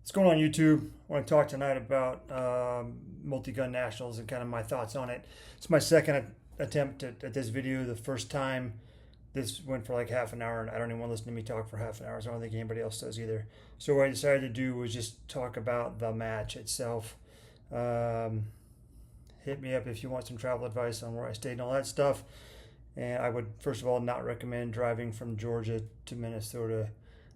What's going on YouTube? I want to talk tonight about Multi-Gun Nationals and kind of my thoughts on it. It's my second attempt at this video. The first time this went for like half an hour, and I don't even want to listen to me talk for half an hour, so I don't think anybody else does either. So what I decided to do was just talk about the match itself. Hit me up if you want some travel advice on where I stayed and all that stuff. And I would, first of all, not recommend driving from Georgia to Minnesota.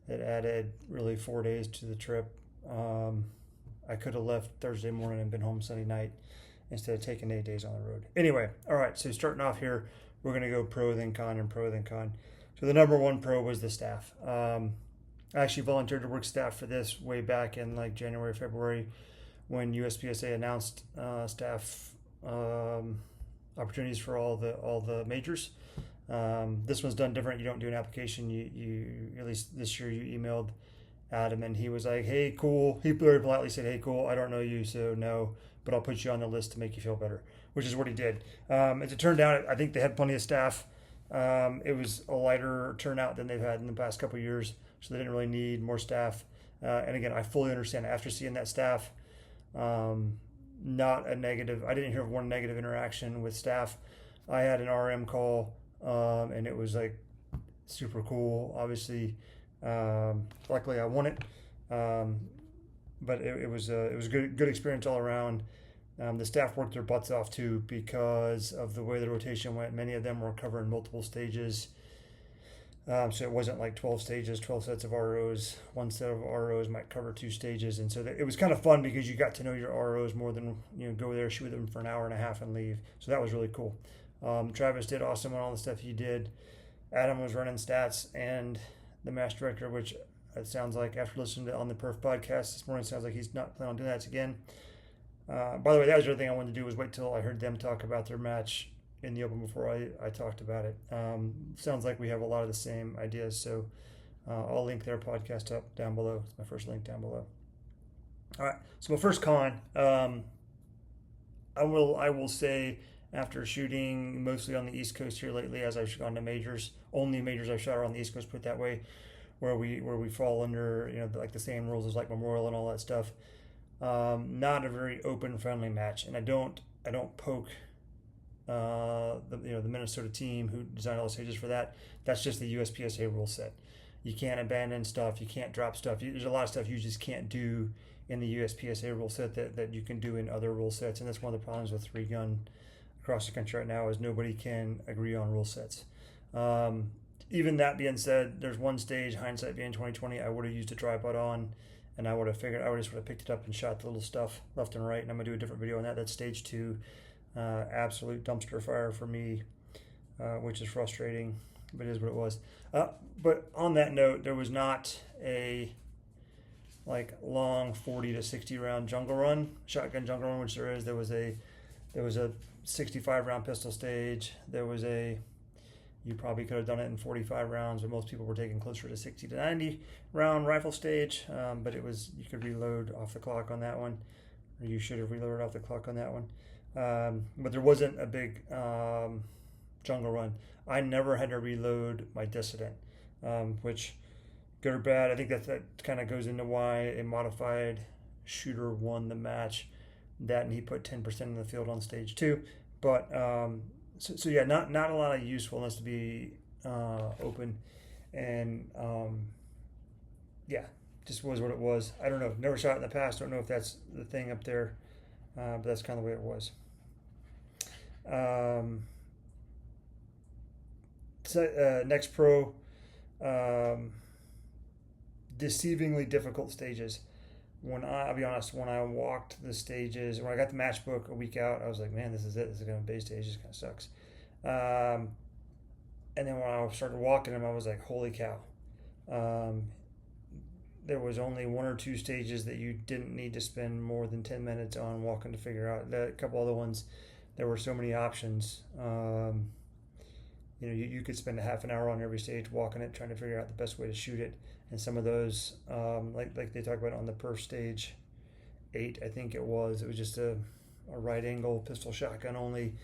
It added really 4 days to the trip. I could have left Thursday morning and been home Sunday night instead of taking 8 days on the road. Anyway, all right, so starting off here, we're going to go pro, then con, and pro, then con. So the number one pro was the staff. I actually volunteered to work staff for this way back in like January, February when USPSA announced staff opportunities for all the majors. This one's done different. You don't do an application. You at least this year you emailed Adam, and he was like, "Hey, cool." He very politely said, "Hey, cool. I don't know you, so no, but I'll put you on the list to make you feel better," which is what he did. As it turned out, I think they had plenty of staff. It was a lighter turnout than they've had in the past couple of years, so they didn't really need more staff. And again, I fully understand after seeing that staff. Not a negative. I didn't hear of one negative interaction with staff. I had an RM call, and it was like super cool. Obviously, luckily I won it, but it was a good experience all around. The staff worked their butts off too because of the way the rotation went. Many of them were covering multiple stages. So it wasn't like 12 stages, 12 sets of ROs. One set of ROs might cover 2 stages. And so it was kind of fun because you got to know your ROs more than, go there, shoot them for an hour and a half and leave. So that was really cool. Travis did awesome on all the stuff he did. Adam was running stats and the match director, which it sounds like after listening to On the Perf podcast this morning, sounds like he's not planning on doing that again. By the way, that was the other thing I wanted to do was wait till I heard them talk about their match in the open before I talked about it. Sounds like we have a lot of the same ideas, so I'll link their podcast up down below. It's my first link down below. All right, so my first con, I will say after shooting mostly on the East Coast here lately, as I've gone to majors, only majors I've shot are on the East Coast, put it that way, where we fall under like the same rules as like Memorial and all that stuff. Not a very open, friendly match, and I don't poke the Minnesota team who designed all the stages for that. That's just the USPSA rule set. You can't abandon stuff. You can't drop stuff. There's a lot of stuff you just can't do in the USPSA rule set that you can do in other rule sets, and that's one of the problems with 3-gun across the country right now is nobody can agree on rule sets. Even that being said, there's one stage, hindsight being 2020, I would have used a tripod on, and I would have picked it up and shot the little stuff left and right, and I'm gonna do a different video on that. That's stage 2. Absolute dumpster fire for me, which is frustrating, but it is what it was. But on that note, there was not a like long 40 to 60 round shotgun jungle run, which there is. There was a 65 round pistol stage. You probably could have done it in 45 rounds, but most people were taking closer to 60 to 90 round rifle stage. But you could reload off the clock on that one, or you should have reloaded off the clock on that one. But there wasn't a big jungle run. I never had to reload my Dissident, which, good or bad, I think that kind of goes into why a modified shooter won the match. That, and he put 10% in the field on stage 2. But so yeah, not a lot of usefulness to be open, and yeah, just was what it was. I don't know. Never shot it in the past. Don't know if that's the thing up there. But that's kind of the way it was. Next pro, deceivingly difficult stages. I'll be honest, when I walked the stages, when I got the matchbook a week out, I was like, man, this is it. This is going to be a base stage. This kind of sucks. And then when I started walking them, I was like, holy cow. There was only 1 or 2 stages that you didn't need to spend more than 10 minutes on walking to figure out. A couple other ones, there were so many options. You could spend a half an hour on every stage walking it, trying to figure out the best way to shoot it. And some of those, like they talk about on the Perf stage 8, I think it was just a right angle pistol shotgun only.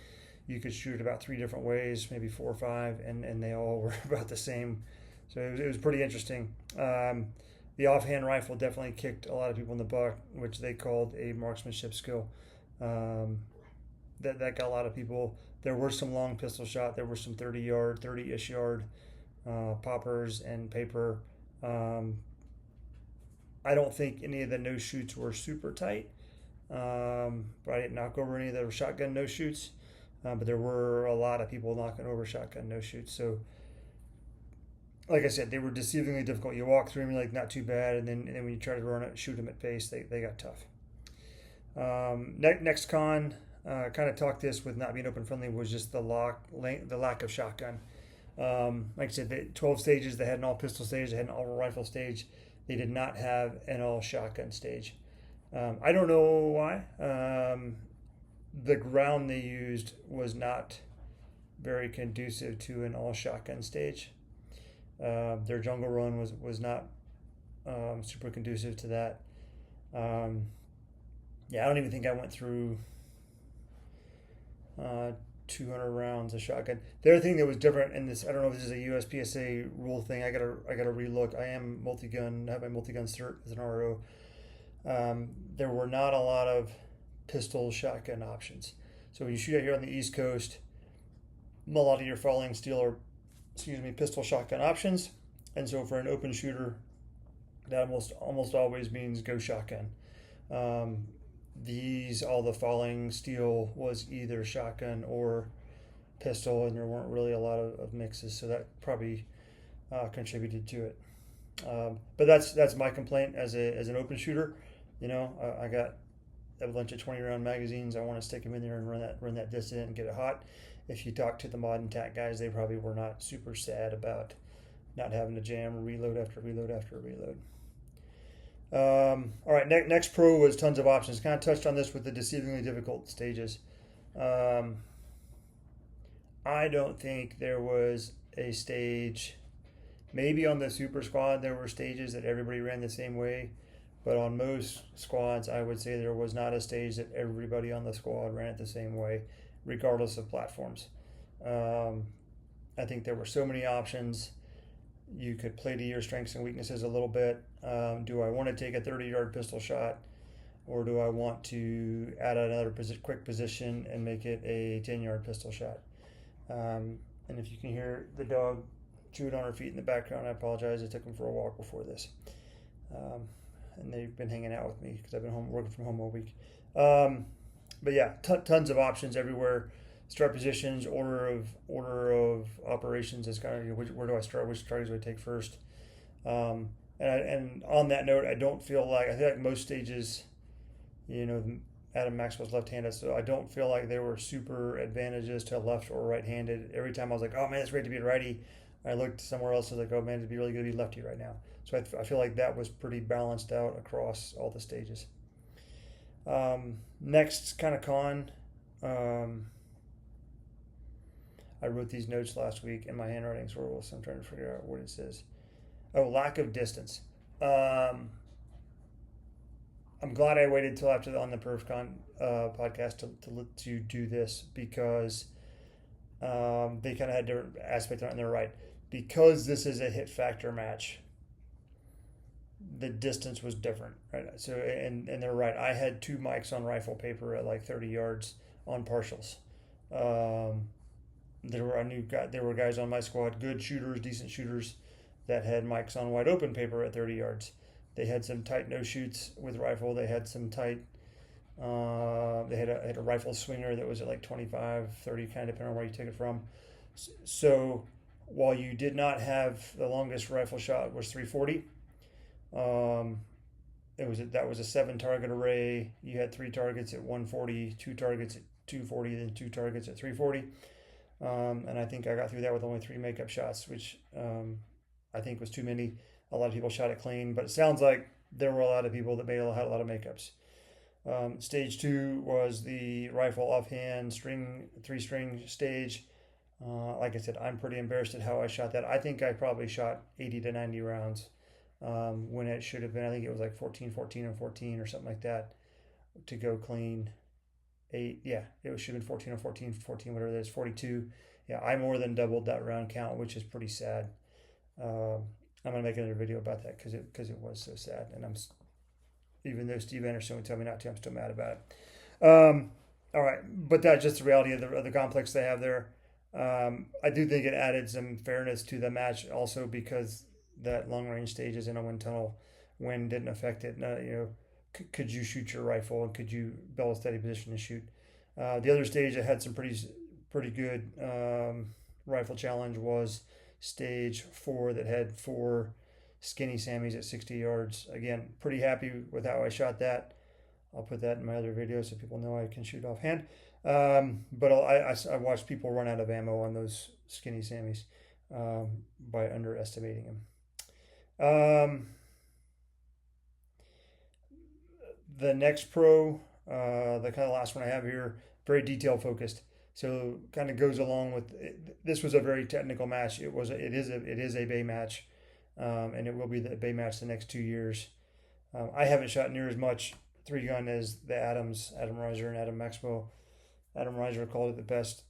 You could shoot it about 3 different ways, maybe 4 or 5, and they all were about the same. So it was pretty interesting. The offhand rifle definitely kicked a lot of people in the butt, which they called a marksmanship skill. Um, that got a lot of people. There were some long pistol shot. There were some 30-yard, 30-ish yard poppers and paper. Um, I don't think any of the no shoots were super tight, but I didn't knock over any of the shotgun no shoots. But there were a lot of people knocking over shotgun no shoots. So, like I said, they were deceivingly difficult. You walk through them, you're like, not too bad, and then when you try to run it, shoot them at pace, they got tough. Next con, kind of talked this with not being open friendly, was just the lack of shotgun. Like I said, the 12 stages, they had an all pistol stage, they had an all rifle stage. They did not have an all shotgun stage. I don't know why. The ground they used was not very conducive to an all shotgun stage. Their jungle run was not super conducive to that. Yeah, I don't even think I went through 200 rounds of shotgun. The other thing that was different in this, I don't know if this is a USPSA rule thing. I gotta relook. I am multi-gun. I have my multi-gun cert as an RO. There were not a lot of pistol shotgun options. So when you shoot out here on the East Coast, a lot of your falling steel are, pistol shotgun options. And so for an open shooter, that almost always means go shotgun. All the falling steel was either shotgun or pistol, and there weren't really a lot of mixes, so that probably contributed to it. But that's my complaint as an open shooter. I got a bunch of 20-round magazines. I want to stick them in there and run that distance and get it hot. If you talk to the mod and tack guys, they probably were not super sad about not having to jam reload after reload after reload. All right, next pro was tons of options. Kind of touched on this with the deceivingly difficult stages. I don't think there was a stage. Maybe on the super squad there were stages that everybody ran the same way, but on most squads I would say there was not a stage that everybody on the squad ran it the same way, regardless of platforms. I think there were so many options. You could play to your strengths and weaknesses a little bit. Do I want to take a 30-yard pistol shot, or do I want to add another quick position and make it a 10-yard pistol shot? And if you can hear the dog chewing on her feet in the background, I apologize. I took him for a walk before this. And they've been hanging out with me because I've been working from home all week. But yeah, tons of options everywhere. Start positions, order of operations is kind of, where do I start? Which targets do I take first? And on that note, I feel like most stages, Adam Maxwell's left-handed, so I don't feel like there were super advantages to left or right-handed. Every time I was like, oh man, it's great to be a righty. I looked somewhere else and was like, oh man, it'd be really good to be lefty right now. So I feel like that was pretty balanced out across all the stages. Next kind of con. I wrote these notes last week and my handwriting's horrible, so I'm trying to figure out what it says. Oh, lack of distance. I'm glad I waited till after the On the Perf podcast to do this, because they kind of had different aspects on their right. Because this is a hit factor match, the distance was different, right? So and they're right. I had two mics on rifle paper at like 30 yards on partials. There were guys on my squad, good shooters, decent shooters, that had mics on wide open paper at 30 yards. They had some tight no shoots with rifle. They had some tight. They had a rifle swinger that was at like 25, 30, kind of depending on where you take it from. So while you did not have, the longest rifle shot was 340. That was a 7 target array. You had 3 targets at 140, 2 targets at 240, then 2 targets at 340. And I think I got through that with only 3 makeup shots, which I think was too many. A lot of people shot it clean, but it sounds like there were a lot of people that had a lot of makeups. Stage 2 was the rifle offhand 3-string stage. Like I said, I'm pretty embarrassed at how I shot that. I think I probably shot 80 to 90 rounds when it should have been, I think it was like 14, 14, and 14 or something like that to go clean. It should have been 14 or 14, whatever it is, 42. Yeah, I more than doubled that round count, which is pretty sad. I'm gonna make another video about that because it was so sad, and even though Steve Anderson would tell me not to, I'm still mad about it. All right, but that's just the reality of the conflicts they have there. I do think it added some fairness to the match, also because that long range stage is in a wind tunnel. Wind didn't affect it. Could you shoot your rifle and could you build a steady position to shoot? The other stage that had some pretty good rifle challenge was stage 4 that had 4 skinny Sammys at 60 yards. Again, pretty happy with how I shot that. I'll put that in my other videos so people know I can shoot offhand. But I watched people run out of ammo on those skinny Sammys by underestimating them. The next pro, the kind of last one I have here, very detail focused. So kind of goes along with it. This was a very technical match. It is a bay match, and it will be the bay match the next 2 years. I haven't shot near as much 3-gun as the Adam Reiser and Adam Maxwell. Adam Reiser called it the best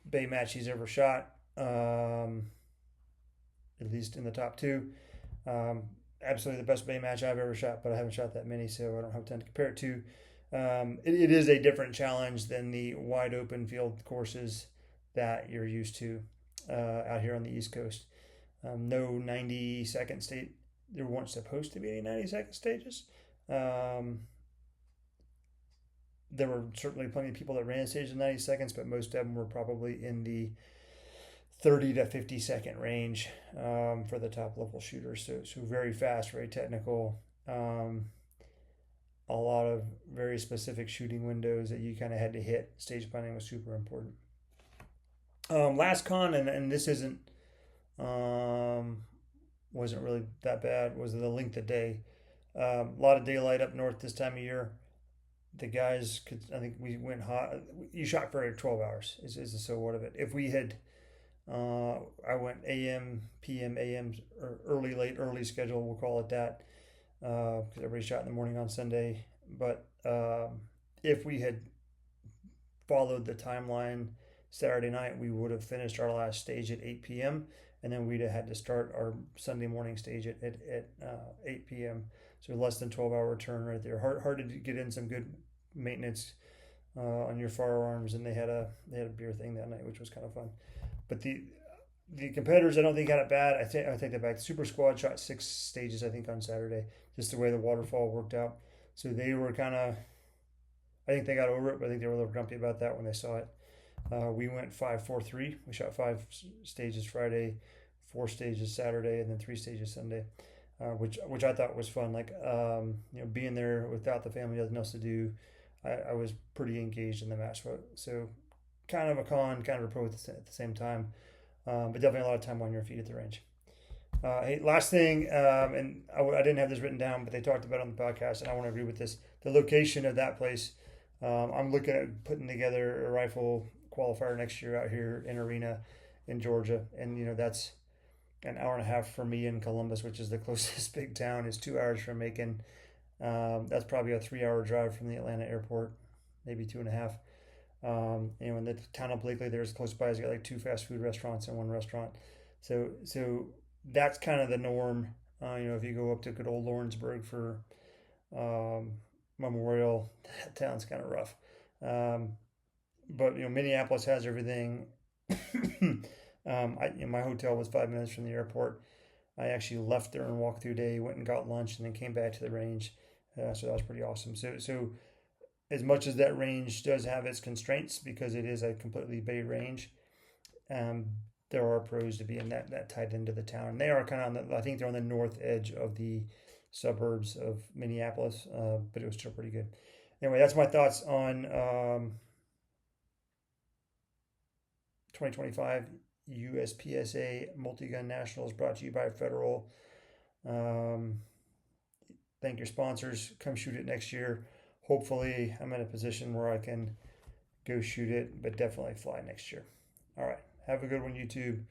bay match he's ever shot, at least in the top 2. Absolutely the best bay match I've ever shot, but I haven't shot that many, so I don't have time to compare it to. It is a different challenge than the wide open field courses that you're used to out here on the East Coast. No 90-second state. There weren't supposed to be any 90-second stages. There were certainly plenty of people that ran stages in 90 seconds, but most of them were probably in the 30 to 50-second range for the top level shooters. So very fast, very technical. A lot of very specific shooting windows that you kind of had to hit. Stage planning was super important. Last con, and this wasn't really that bad, was the length of day. A lot of daylight up north this time of year. The guys could, I think we went hot. You shot for 12 hours is the so what of it. If we had, I went AM, PM, AM, or early schedule, we'll call it that, because everybody shot in the morning on Sunday. But if we had followed the timeline Saturday night, we would have finished our last stage at 8 p.m. and then we'd have had to start our Sunday morning stage at 8 p.m. So less than 12-hour return right there. Hard to get in some good maintenance on your firearms, and they had a beer thing that night, which was kind of fun. But the competitors, I don't think had it bad. I take that back. The Super Squad shot 6 stages, I think, on Saturday, just the way the waterfall worked out. So they were kind of, I think they got over it, but I think they were a little grumpy about that when they saw it. We went 5-4-3. We shot 5 stages Friday, 4 stages Saturday, and then 3 stages Sunday. Which I thought was fun. Like being there without the family, nothing else to do. I was pretty engaged in the match. So kind of a con, kind of a pro at the same time. But definitely a lot of time on your feet at the range. Hey, last thing, and I didn't have this written down, but they talked about it on the podcast, and I want to agree with this. The location of that place. I'm looking at putting together a rifle qualifier next year out here in Arena in Georgia, and that's an hour and a half from me in Columbus, which is the closest big town. Is 2 hours from Macon. That's probably a 3-hour drive from the Atlanta airport, maybe 2.5. And the town of Blakely there's close by has got like 2 fast food restaurants and 1 restaurant. So that's kind of the norm. If you go up to good old Lawrenceburg for Memorial, that town's kind of rough. But Minneapolis has everything. My hotel was 5 minutes from the airport. I actually left there and walked through day, went and got lunch, and then came back to the range. So that was pretty awesome. So as much as that range does have its constraints because it is a completely bay range, there are pros to being that tied into the town. They are kind of I think they're on the north edge of the suburbs of Minneapolis, but it was still pretty good. Anyway, that's my thoughts on 2025 USPSA Multi-Gun Nationals, brought to you by Federal. Thank your sponsors. Come shoot it next year. Hopefully, I'm in a position where I can go shoot it, but definitely fly next year. All right. Have a good one, YouTube.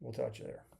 We'll talk to you there.